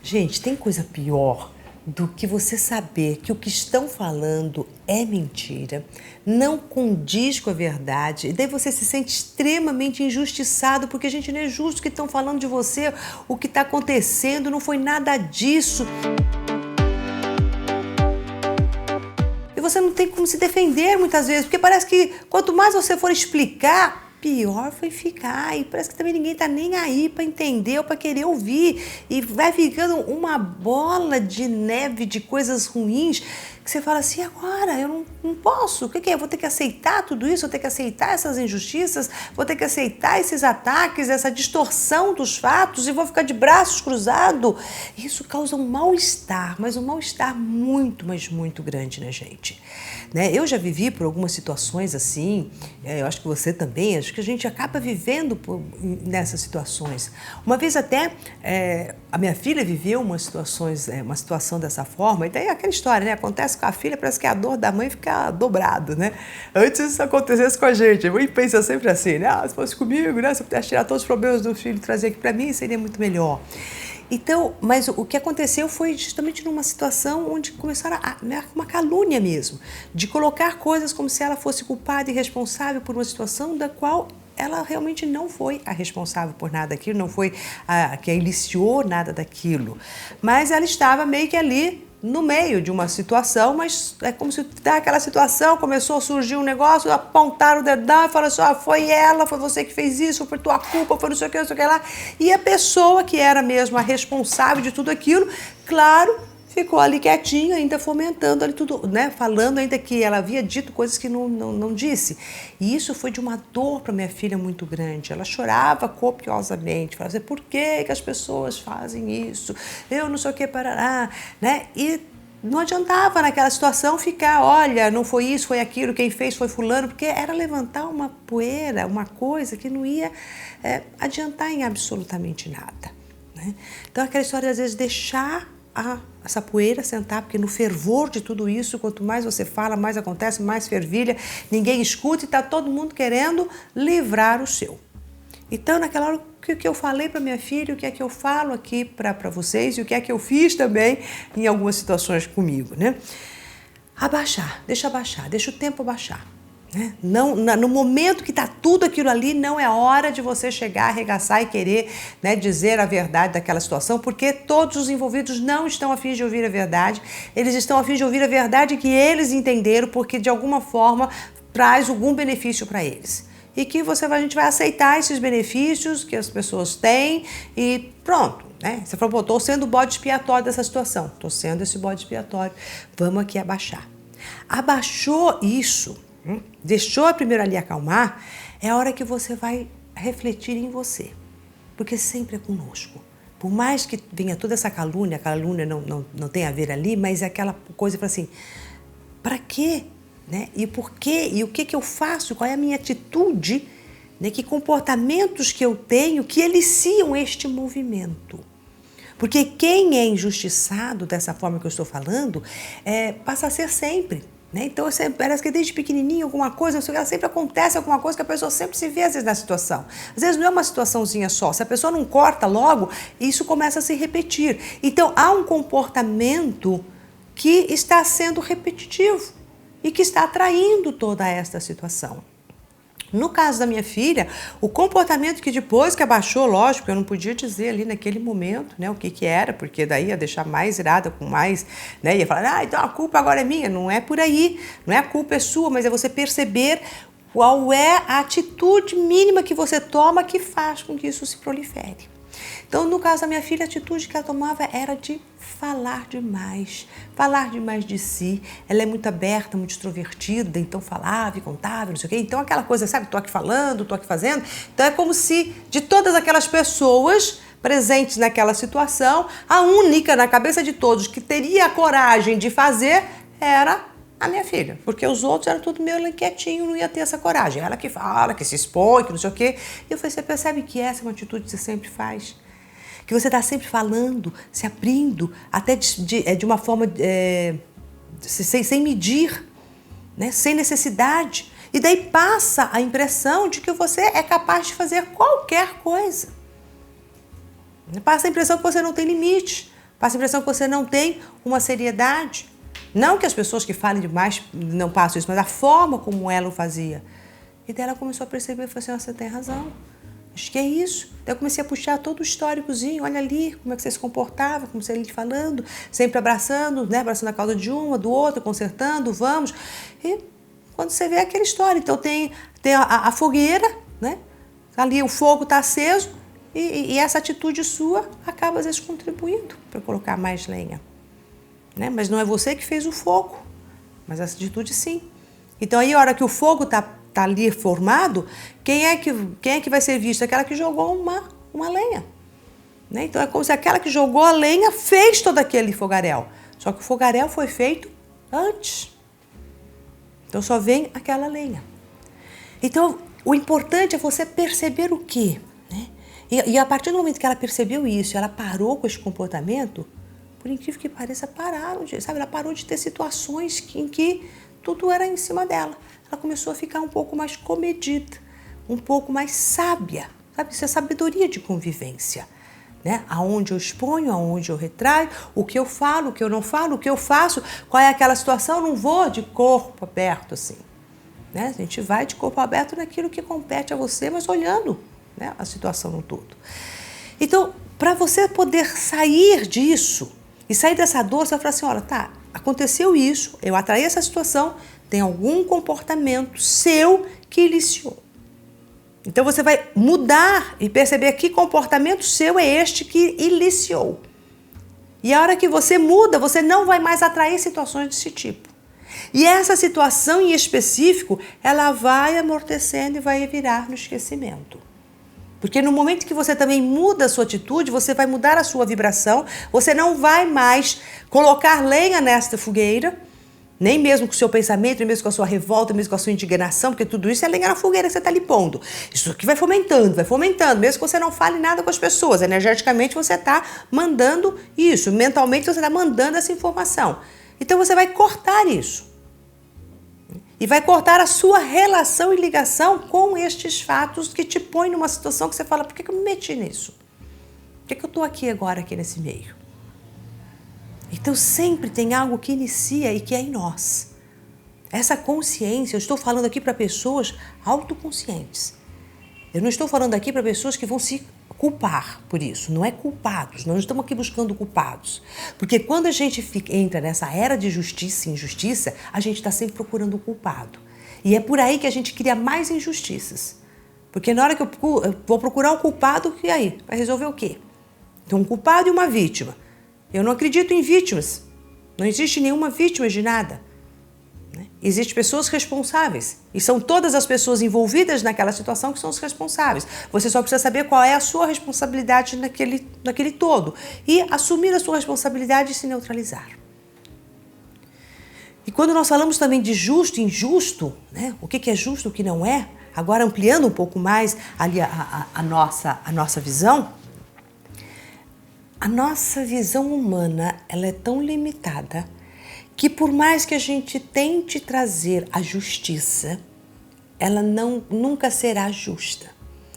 Gente, tem coisa pior do que você saber que o que estão falando é mentira, não condiz com a verdade, e daí você se sente extremamente injustiçado, porque, gente, não é justo que estão falando de você, o que está acontecendo, não foi nada disso. E você não tem como se defender muitas vezes, porque parece que quanto mais você for explicar, pior vai ficar, e parece que também ninguém tá nem aí para entender ou para querer ouvir, e vai ficando uma bola de neve de coisas ruins que você fala assim: agora eu não posso, o que é? Eu vou ter que aceitar tudo isso, vou ter que aceitar essas injustiças, vou ter que aceitar esses ataques, essa distorção dos fatos, e vou ficar de braços cruzados. Isso causa um mal-estar, mas um mal-estar muito, mas muito grande na gente, né? Eu já vivi por algumas situações assim, eu acho que você também, acho que a gente acaba vivendo nessas situações. Uma vez até a minha filha viveu uma situação dessa forma, e daí aquela história, né? Acontece com a filha, parece que a dor da mãe fica dobrado, né? Antes isso acontecesse com a gente, a mãe pensa sempre assim, né? Se fosse comigo, né? Se eu pudesse tirar todos os problemas do filho e trazer aqui para mim, seria muito melhor. Então, mas o que aconteceu foi justamente numa situação onde começaram uma calúnia mesmo, de colocar coisas como se ela fosse culpada e responsável por uma situação da qual ela realmente não foi a responsável por nada daquilo, não foi a que iniciou nada daquilo, mas ela estava meio que ali no meio de uma situação, mas é como se daquela situação começou a surgir um negócio, apontaram o dedão e falaram assim: foi ela, foi você que fez isso, foi tua culpa, foi não sei o que lá. E a pessoa que era mesmo a responsável de tudo aquilo, claro, ficou ali quietinha, ainda fomentando ali tudo, né? Falando ainda que ela havia dito coisas que não disse. E isso foi de uma dor para minha filha muito grande. Ela chorava copiosamente, falava assim: por que as pessoas fazem isso? Eu não sei o que, parará, né? E não adiantava naquela situação ficar, olha, não foi isso, foi aquilo, quem fez foi fulano, porque era levantar uma poeira, uma coisa que não ia adiantar em absolutamente nada, né? Então aquela história, às vezes, deixar essa poeira sentar, porque no fervor de tudo isso, quanto mais você fala, mais acontece, mais fervilha, ninguém escuta e está todo mundo querendo livrar o seu. Então, naquela hora, o que eu falei para minha filha, o que é que eu falo aqui para vocês, e o que é que eu fiz também em algumas situações comigo, né? Abaixar, deixa o tempo abaixar. Não, no momento que está tudo aquilo ali, não é hora de você chegar, arregaçar e querer, né, dizer a verdade daquela situação, porque todos os envolvidos não estão a fim de ouvir a verdade, eles estão a fim de ouvir a verdade que eles entenderam, porque de alguma forma traz algum benefício para eles. E que a gente vai aceitar esses benefícios que as pessoas têm e pronto, né? Você falou: estou sendo o bode expiatório dessa situação, estou sendo esse bode expiatório, vamos aqui abaixar. Abaixou isso, deixou primeiro ali acalmar, é a hora que você vai refletir em você, porque sempre é conosco. Por mais que venha toda essa calúnia, a calúnia não tem a ver ali, mas é aquela coisa para assim, para quê? Né? E por quê? E o que eu faço? Qual é a minha atitude? Né? Que comportamentos que eu tenho que eliciam este movimento? Porque quem é injustiçado dessa forma que eu estou falando, passa a ser sempre. Né? Então, parece que desde pequenininho alguma coisa, sempre acontece alguma coisa que a pessoa sempre se vê, às vezes, na situação. Às vezes não é uma situaçãozinha só. Se a pessoa não corta logo, isso começa a se repetir. Então, há um comportamento que está sendo repetitivo e que está atraindo toda esta situação. No caso da minha filha, o comportamento que depois que abaixou, lógico, eu não podia dizer ali naquele momento, né, o que era, porque daí ia deixar mais irada, com mais, né, ia falar: então a culpa agora é minha. Não é por aí, não é a culpa é sua, mas é você perceber qual é a atitude mínima que você toma que faz com que isso se prolifere. Então, no caso da minha filha, a atitude que ela tomava era de falar demais de si. Ela é muito aberta, muito extrovertida, então falava e contava, não sei o quê. Então, aquela coisa, sabe, tô aqui falando, tô aqui fazendo. Então, é como se de todas aquelas pessoas presentes naquela situação, a única na cabeça de todos que teria a coragem de fazer era a minha filha, porque os outros eram tudo meio quietinho, não ia ter essa coragem. Ela que fala, que se expõe, que não sei o quê. E eu falei: você percebe que essa é uma atitude que você sempre faz? Que você está sempre falando, se abrindo, até de uma forma sem medir, né? Sem necessidade. E daí passa a impressão de que você é capaz de fazer qualquer coisa. Passa a impressão que você não tem limite. Passa a impressão que você não tem uma seriedade. Não que as pessoas que falem demais não passam isso, mas a forma como ela o fazia. E daí ela começou a perceber, falou assim, você tem razão. Acho que é isso. Daí eu comecei a puxar todo o históricozinho, olha ali, como é que você se comportava, como você ali falando, sempre abraçando, né? Abraçando a causa de uma, do outro, consertando, vamos. E quando você vê aquela história, então tem a fogueira, né? Ali o fogo está aceso e essa atitude sua acaba às vezes contribuindo para colocar mais lenha. Né? Mas não é você que fez o fogo, mas essa atitude sim. Então aí a hora que o fogo está ali formado, quem é que vai ser visto? Aquela que jogou uma lenha. Né? Então é como se aquela que jogou a lenha fez todo aquele fogaréu. Só que o fogaréu foi feito antes. Então só vem aquela lenha. Então o importante é você perceber o quê? Né? E a partir do momento que ela percebeu isso, ela parou com esse comportamento, por incrível que pareça, ela parou de ter situações em que tudo era em cima dela. Ela começou a ficar um pouco mais comedida, um pouco mais sábia, sabe? Isso é sabedoria de convivência, né? Aonde eu exponho, aonde eu retraio, o que eu falo, o que eu não falo, o que eu faço, qual é aquela situação, eu não vou de corpo aberto assim, né? A gente vai de corpo aberto naquilo que compete a você, mas olhando, né, a situação no todo. Então, para você poder sair disso e sair dessa dor, você vai falar assim, olha, tá, aconteceu isso, eu atraí essa situação, tem algum comportamento seu que iniciou. Então você vai mudar e perceber que comportamento seu é este que iniciou. E a hora que você muda, você não vai mais atrair situações desse tipo. E essa situação em específico, ela vai amortecendo e vai virar no esquecimento. Porque no momento que você também muda a sua atitude, você vai mudar a sua vibração, você não vai mais colocar lenha nesta fogueira, nem mesmo com o seu pensamento, nem mesmo com a sua revolta, nem mesmo com a sua indignação, porque tudo isso é lenha na fogueira que você está ali pondo. Isso aqui vai fomentando, mesmo que você não fale nada com as pessoas. Energeticamente você está mandando isso, mentalmente você está mandando essa informação. Então você vai cortar isso. E vai cortar a sua relação e ligação com estes fatos que te põem numa situação que você fala, por que eu me meti nisso? Por que eu estou aqui agora, aqui nesse meio? Então sempre tem algo que inicia e que é em nós. Essa consciência, eu estou falando aqui para pessoas autoconscientes. Eu não estou falando aqui para pessoas que vão se culpar por isso. Não é culpados, nós não estamos aqui buscando culpados. Porque quando a gente entra nessa era de justiça e injustiça, a gente está sempre procurando o culpado. E é por aí que a gente cria mais injustiças. Porque na hora que eu vou procurar o culpado, e aí? Vai resolver o quê? Então, um culpado e uma vítima. Eu não acredito em vítimas. Não existe nenhuma vítima de nada. Existem pessoas responsáveis. E são todas as pessoas envolvidas naquela situação que são os responsáveis. Você só precisa saber qual é a sua responsabilidade naquele todo. E assumir a sua responsabilidade e se neutralizar. E quando nós falamos também de justo e injusto, né? O que é justo e o que não é, agora ampliando um pouco mais ali a nossa visão, a nossa visão humana ela é tão limitada que por mais que a gente tente trazer a justiça, ela nunca será justa.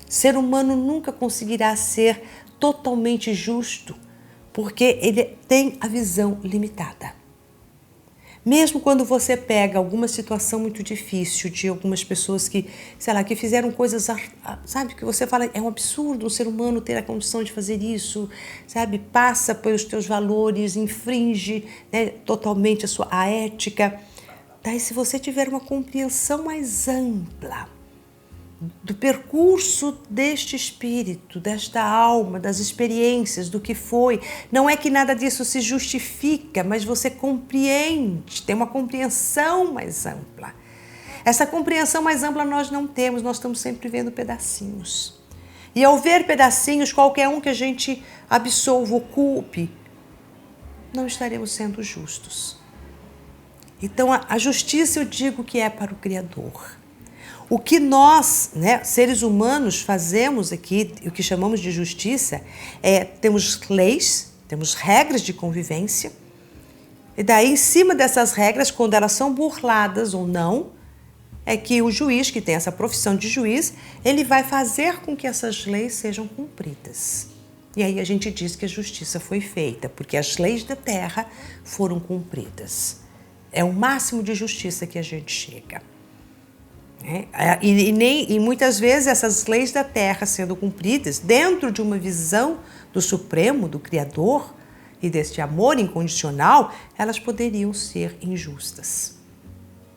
Ser humano nunca conseguirá ser totalmente justo, porque ele tem a visão limitada. Mesmo quando você pega alguma situação muito difícil de algumas pessoas que, sei lá, que fizeram coisas, sabe, que você fala, é um absurdo um ser humano ter a condição de fazer isso, sabe, passa pelos teus valores, infringe, né, totalmente a ética. Daí, se você tiver uma compreensão mais ampla do percurso deste espírito, desta alma, das experiências, do que foi. Não é que nada disso se justifica, mas você compreende, tem uma compreensão mais ampla. Essa compreensão mais ampla nós não temos, nós estamos sempre vendo pedacinhos. E ao ver pedacinhos, qualquer um que a gente absolva ou culpe, não estaremos sendo justos. Então a justiça eu digo que é para o Criador. O que nós, né, seres humanos, fazemos aqui, o que chamamos de justiça, temos leis, temos regras de convivência, e daí, em cima dessas regras, quando elas são burladas ou não, é que o juiz, que tem essa profissão de juiz, ele vai fazer com que essas leis sejam cumpridas. E aí a gente diz que a justiça foi feita, porque as leis da terra foram cumpridas. É o máximo de justiça que a gente chega. E muitas vezes essas leis da terra sendo cumpridas dentro de uma visão do Supremo, do Criador e deste amor incondicional, elas poderiam ser injustas.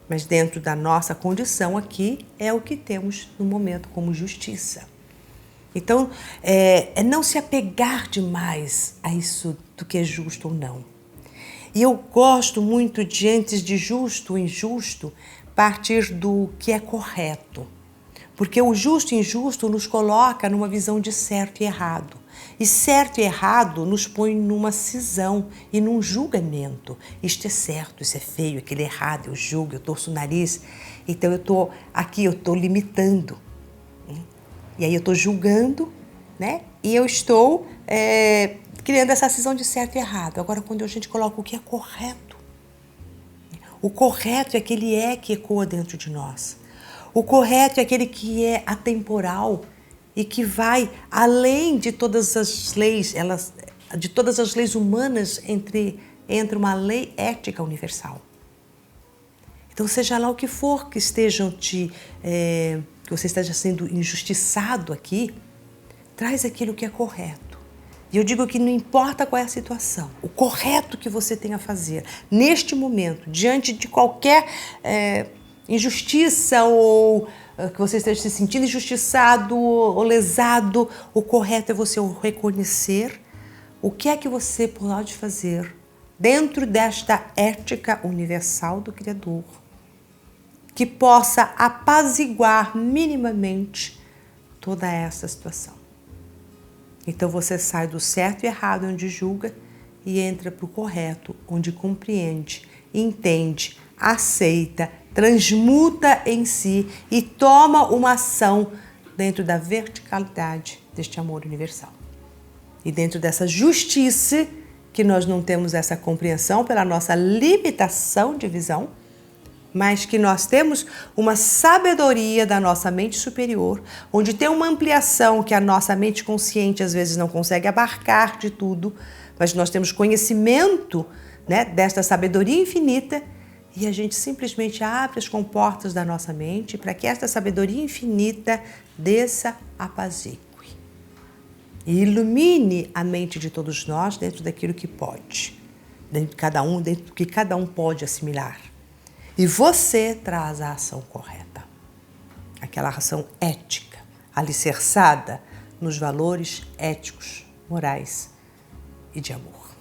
Mas dentro da nossa condição aqui é o que temos no momento como justiça. Então, é não se apegar demais a isso do que é justo ou não. E eu gosto muito de, antes de justo ou injusto, partir do que é correto. Porque o justo e injusto nos coloca numa visão de certo e errado. E certo e errado nos põe numa cisão e num julgamento. Isto é certo, isso é feio, aquele é errado, eu julgo, eu torço o nariz. Então eu estou limitando. E aí eu estou julgando, né? E eu estou criando essa cisão de certo e errado. Agora, quando a gente coloca o que é correto, o correto é aquele que ecoa dentro de nós. O correto é aquele que é atemporal e que vai além de todas as leis, de todas as leis humanas, entre uma lei ética universal. Então, seja lá o que for que que você esteja sendo injustiçado aqui, traz aquilo que é correto. E eu digo que não importa qual é a situação, o correto que você tem a fazer neste momento, diante de qualquer injustiça ou que você esteja se sentindo injustiçado ou lesado, o correto é você reconhecer o que é que você pode fazer dentro desta ética universal do Criador, que possa apaziguar minimamente toda essa situação. Então você sai do certo e errado onde julga e entra para o correto, onde compreende, entende, aceita, transmuta em si e toma uma ação dentro da verticalidade deste amor universal. E dentro dessa justiça, que nós não temos essa compreensão pela nossa limitação de visão, mas que nós temos uma sabedoria da nossa mente superior, onde tem uma ampliação que a nossa mente consciente às vezes não consegue abarcar de tudo, mas nós temos conhecimento, né, desta sabedoria infinita, e a gente simplesmente abre as comportas da nossa mente para que esta sabedoria infinita desça, apazigue e ilumine a mente de todos nós dentro daquilo que pode, dentro do que cada um pode assimilar. E você traz a ação correta, aquela ação ética, alicerçada nos valores éticos, morais e de amor.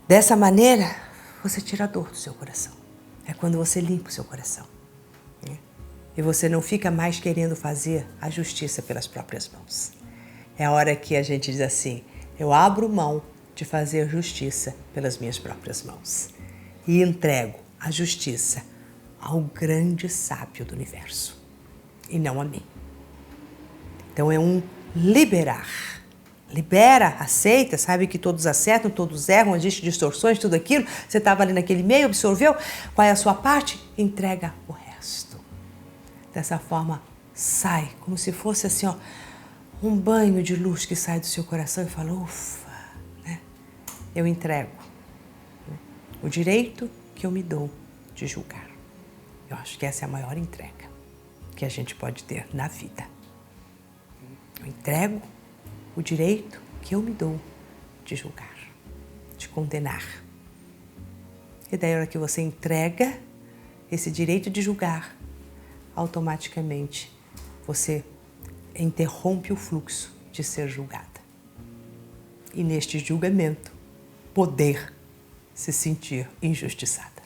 Dessa maneira, você tira a dor do seu coração. É quando você limpa o seu coração. E você não fica mais querendo fazer a justiça pelas próprias mãos. É a hora que a gente diz assim, eu abro mão de fazer justiça pelas minhas próprias mãos e entrego a justiça ao grande sábio do universo e não a mim. Então é um liberar. Libera, aceita, sabe que todos acertam, todos erram, existem distorções, tudo aquilo. Você estava ali naquele meio, absorveu, qual é a sua parte? Entrega o resto. Dessa forma, sai, como se fosse assim, um banho de luz que sai do seu coração e fala, ufa, né? Eu entrego o direito que eu me dou de julgar. Eu acho que essa é a maior entrega que a gente pode ter na vida. Eu entrego o direito que eu me dou de julgar, de condenar. E daí, a hora que você entrega esse direito de julgar, automaticamente você interrompe o fluxo de ser julgada. E neste julgamento, poder se sentir injustiçada.